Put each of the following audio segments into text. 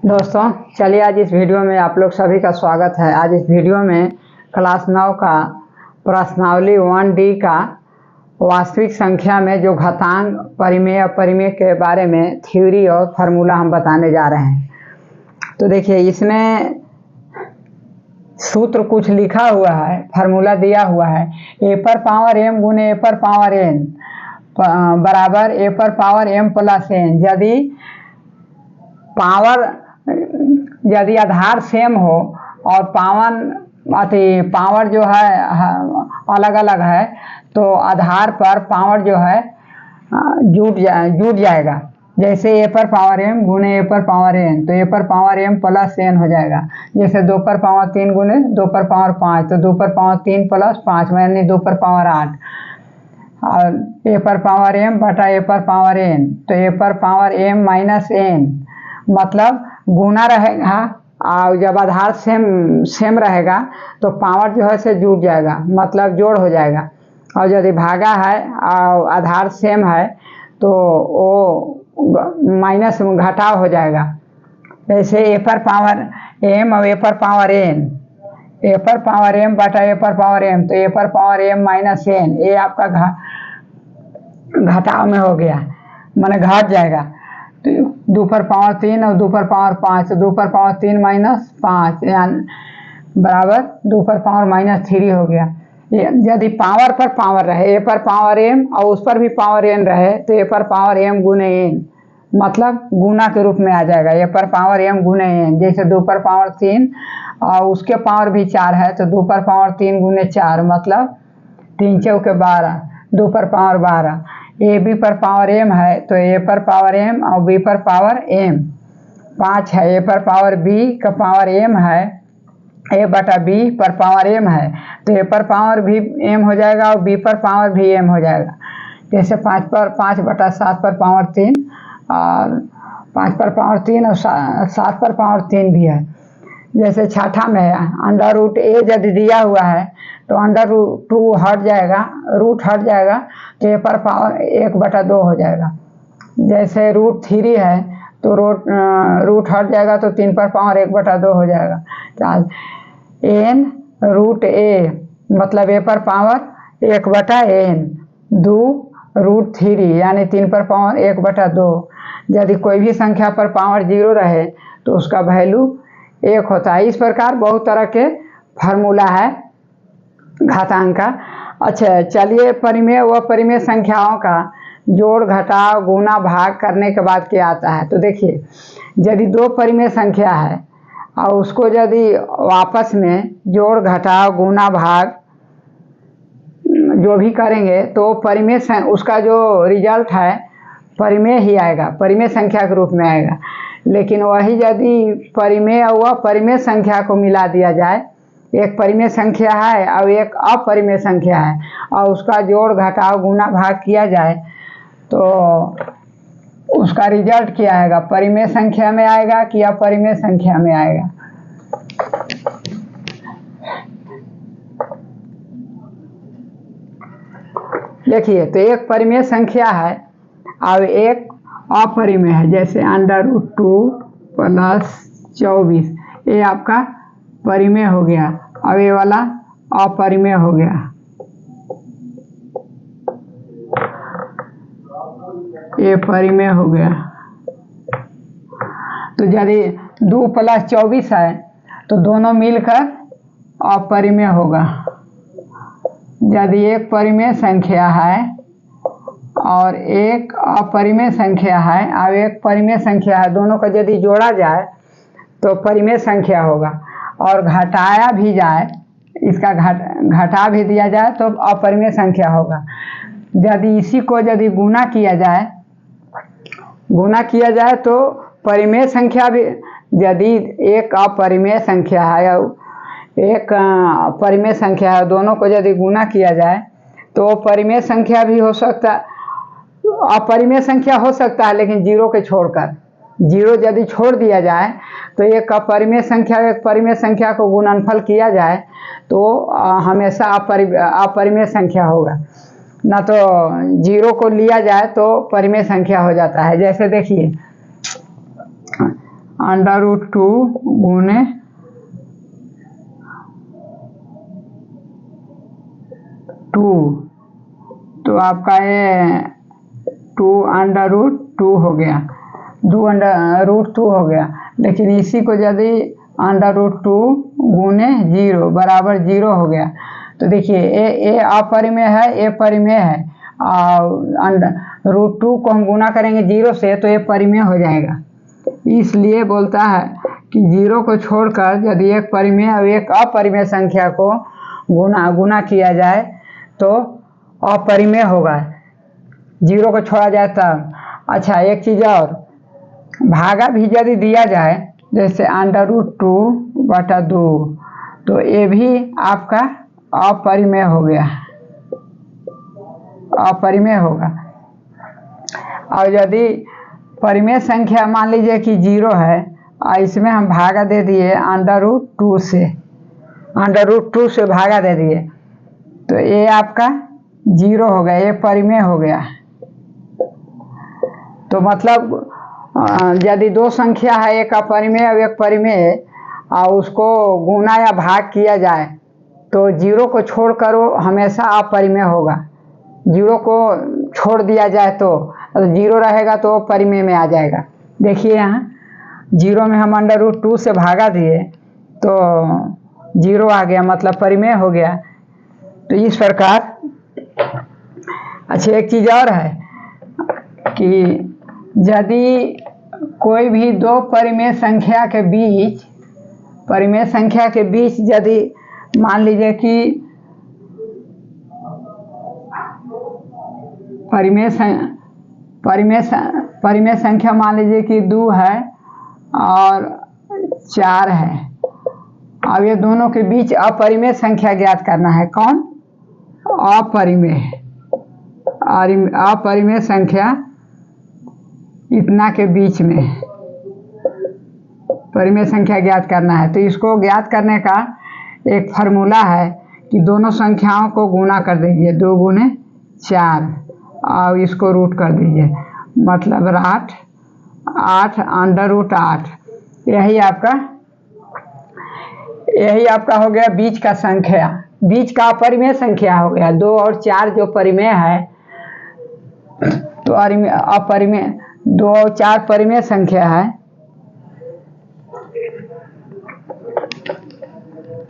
दोस्तों चलिए आज इस वीडियो में आप लोग सभी का स्वागत है। आज इस वीडियो में क्लास 9 का प्रश्नावली 1D का वास्तविक संख्या में जो घातांक परिमेय अपरिमेय के बारे में थ्योरी और फार्मूला हम बताने जा रहे हैं। तो देखिए इसमें सूत्र कुछ लिखा हुआ है, फार्मूला दिया हुआ है। ए पर पावर m गुने ए पर पावर n बराबर ए पर पावर m प्लस n। यदि आधार सेम हो और पावर जो है अलग अलग है तो आधार पर पावर जो है जुट जाएगा। जैसे ए पर पावर m गुने ए पर पावर n तो ए पर पावर m प्लस n हो जाएगा। जैसे 2 पर पावर 3 गुने 2 पर पावर 5 तो 2 पर पावर 3 प्लस 5 यानी 2 पर पावर 8। और ए पर पावर m बटा ए पर पावर n तो ए पर पावर m माइनस n मतलब गुना रहेगा। और जब आधार सेम रहेगा तो पावर जो है से जुट जाएगा, मतलब जोड़ हो जाएगा। और यदि भागा है और आधार सेम है तो वो माइनस घटाव हो जाएगा। जैसे ए पर पावर m और ए पर पावर n, ए पर पावर m बटा ए पर पावर m तो ए पर पावर m माइनस n, ये आपका घटाव में हो गया, माने घट जाएगा। तो 2 पर पावर 3 और 2 पर पावर 5 तो 2 पर पावर 3 माइनस 5 यानी बराबर 2 पर पावर माइनस 3 हो गया। यदि पावर पर पावर रहे, ए पर पावर m और उस पर भी पावर n रहे तो ए पर पावर m गुने n मतलब गुना के रूप में आ जाएगा। ए पर पावर m गुने n, जैसे 2 पर पावर 3 और उसके पावर भी 4 है तो 2 पर पावर 3 गुने 4 मतलब 3 चौके 12, 2 पर पावर 12। ए बी पर पावर m है तो ए पर पावर m और बी पर पावर m 5 है। ए पर पावर b का पावर m है, ए बटा b पर पावर m है तो ए पर पावर भी m हो जाएगा और b पर पावर भी m हो जाएगा। जैसे 5 पर 5 बटा 7 पर पावर 3 और 5 पर पावर 3 और 7 पर पावर 3 भी है। जैसे छठा में है अंडर रूट ए यदि दिया हुआ है तो अंडर रूट 2 हट जाएगा, रूट हट जाएगा तो ए पर पावर 1 बटा 2 हो जाएगा। जैसे रूट 3 है तो रूट हट जाएगा तो 3 पर पावर 1 बटा 2 हो जाएगा। n रूट ए मतलब ए पर पावर 1 बटा n 2 रूट 3 यानी 3 पर पावर 1 बटा 2। यदि कोई भी संख्या पर पावर 0 रहे तो उसका वैल्यू 1 होता है। इस प्रकार बहुत तरह के फार्मूला है घातांक का। अच्छा चलिए परिमेय व अपरिमेय संख्याओं का जोड़ घटाव गुना भाग करने के बाद क्या आता है। तो देखिए यदि 2 परिमेय संख्या है और उसको यदि आपस में जोड़ घटाव गुना भाग जो भी करेंगे तो परिमेय उसका जो रिजल्ट है परिमेय ही आएगा, परिमेय संख्या के रूप में आएगा। लेकिन वही यदि परिमेय व अपरिमेय संख्या को मिला दिया जाए, एक परिमेय संख्या है और एक अपरिमेय संख्या है और उसका जोड़ घटाव गुना भाग किया जाए तो उसका रिजल्ट क्या आएगा, परिमेय संख्या में आएगा कि अपरिमेय संख्या में आएगा। देखिए तो एक परिमेय संख्या है और एक अपरिमेय है। जैसे अंडर रूट 2 प्लस 24 ये आपका परिमेय हो गया और ये वाला अपरिमेय हो गया। ये परिमेय हो गया। तो यदि 2 प्लस 24 है तो दोनों मिलकर अपरिमेय होगा। यदि एक परिमेय संख्या है और एक अपरिमेय संख्या है और एक परिमेय संख्या है, दोनों को यदि जोड़ा जाए तो परिमेय संख्या होगा और घटाया भी जाए, इसका घटा भी दिया जाए तो अपरिमेय संख्या होगा। यदि इसी को यदि गुना किया जाए तो परिमेय संख्या भी, यदि एक अपरिमेय संख्या है और एक परिमेय संख्या है, दोनों को यदि गुना किया जाए तो परिमेय संख्या भी हो सकता है, अपरिमेय संख्या हो सकता है लेकिन 0 के छोड़कर। 0 यदि छोड़ दिया जाए तो एक अपरिमेय संख्या एक परिमेय संख्या को गुणनफल किया जाए तो हमेशा अपरिमेय संख्या होगा, ना तो 0 को लिया जाए तो परिमेय संख्या हो जाता है। जैसे देखिए √2 गुने 2, तो आपका ये 2√2 हो गया, 2√2 हो गया। लेकिन इसी को यदि √2 गुने 0 बराबर 0 हो गया, तो देखिए ए अपरिमेय है, ए परिमेय है, और √2 को हम गुना करेंगे 0 से तो ये परिमेय हो जाएगा। इसलिए बोलता है कि 0 को छोड़कर यदि एक परिमेय और एक अपरिमेय संख्या को गुना किया जाए तो अपरिमेय होगा, 0 को छोड़ा जाए तब। अच्छा, एक चीज़ और, भागा भी यदि दिया जाए जैसे √2/2, तो ये भी आपका अपरिमेय हो गया, अपरिमेय होगा। और यदि परिमेय संख्या मान लीजिए कि 0 है और इसमें हम भागा दे दिए √2 से, √2 से भागा दे दिए, तो ये आपका 0 हो गया, ये परिमेय हो गया। तो मतलब यदि दो संख्या है, एक अपरिमेय और एक परिमेय, और उसको गुना या भाग किया जाए तो 0 को छोड़कर वो हमेशा अपरिमेय होगा। 0 को छोड़ दिया जाए तो 0 रहेगा तो परिमेय में आ जाएगा। देखिए यहाँ 0 में हम √2 से भागा दिए तो 0 आ गया, मतलब परिमेय हो गया। तो इस प्रकार। अच्छा, एक चीज़ और है कि यदि कोई भी दो परिमेय संख्या के बीच यदि मान लीजिए कि परिमेय संख्या मान लीजिए कि 2 है और 4 है, अब ये दोनों के बीच अपरिमेय संख्या ज्ञात करना है। कौन? अपरिमेय संख्या इतना के बीच में परिमेय संख्या ज्ञात करना है। तो इसको ज्ञात करने का एक फार्मूला है कि दोनों संख्याओं को गुना कर दीजिए, 2 गुने 4, और इसको रूट कर दीजिए, मतलब 8 √8। यही आपका हो गया बीच का संख्या, बीच का अपरिमेय संख्या हो गया। 2 और 4 जो परिमेय है, तो अपरिमेय 2 और 4 परिमेय संख्या है।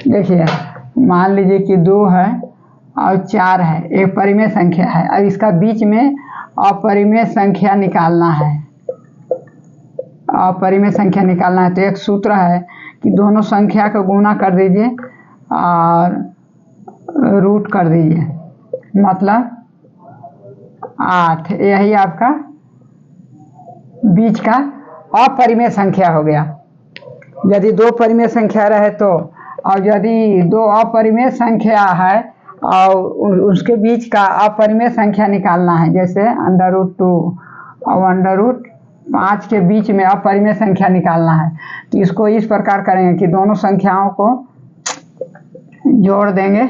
देखिए मान लीजिए कि 2 है और 4 है, एक परिमेय संख्या है, और इसका बीच में अपरिमेय संख्या निकालना है। अपरिमेय संख्या निकालना है तो एक सूत्र है कि दोनों संख्या को गुना कर दीजिए और रूट कर दीजिए, मतलब 8। यही आपका बीच का अपरिमेय संख्या हो गया। यदि दो परिमेय संख्या रहे तो, और यदि दो अपरिमेय संख्या है और उसके बीच का अपरिमेय संख्या निकालना है, जैसे √2 और √5 के बीच में अपरिमेय संख्या निकालना है, तो इसको इस प्रकार करेंगे कि दोनों संख्याओं को जोड़ देंगे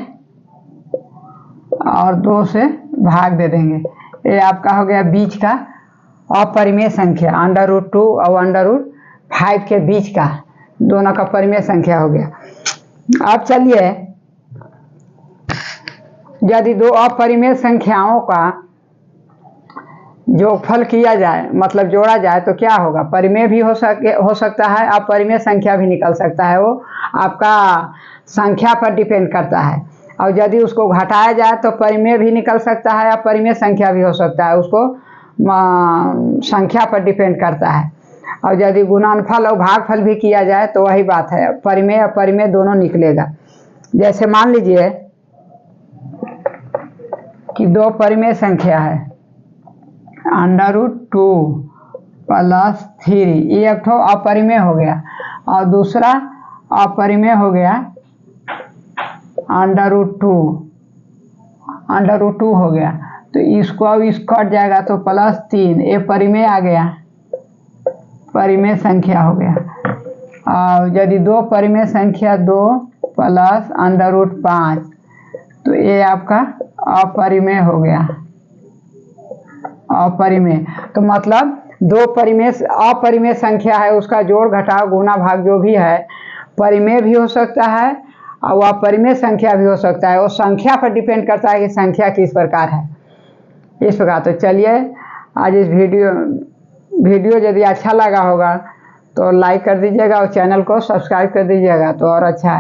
और 2 से भाग दे देंगे। ये आपका हो गया बीच का अपरिमेय संख्या, √2 और √5 के बीच का दोनों का परिमेय संख्या हो गया। अब चलिए, यदि दो अपरिमेय संख्याओं का जोगफल किया जाए, मतलब जोड़ा जाए, तो क्या होगा? परिमेय भी हो सकता है, अपरिमेय संख्या भी निकल सकता है। वो आपका संख्या पर डिपेंड करता है। और यदि उसको घटाया जाए तो परिमेय भी निकल सकता है, अपरिमेय संख्या भी हो सकता है, उसको संख्या पर डिपेंड करता है। और यदि गुणनफल और भागफल भी किया जाए तो वही बात है, परिमेय अपरिमेय दोनों निकलेगा। जैसे मान लीजिए कि दो परिमेय संख्या है, √2 + 3, ये एक ठो अपरिमेय हो गया, और दूसरा अपरिमेय हो गया √2 हो गया। तो इसको अब इस कट जाएगा तो +3, ये परिमेय आ गया, परिमेय संख्या हो गया। और यदि दो परिमेय संख्या 2 + √5, तो ये आपका अपरिमेय हो गया, अपरिमेय। तो मतलब दो परिमेय अपरिमेय संख्या है, उसका जोड़ घटाव गुना भाग जो भी है परिमेय भी हो सकता है और अपरिमेय संख्या भी हो सकता है। वो संख्या पर डिपेंड करता है कि संख्या किस प्रकार है, इस प्रकार। तो चलिए आज इस वीडियो यदि अच्छा लगा होगा तो लाइक कर दीजिएगा और चैनल को सब्सक्राइब कर दीजिएगा तो और अच्छा है।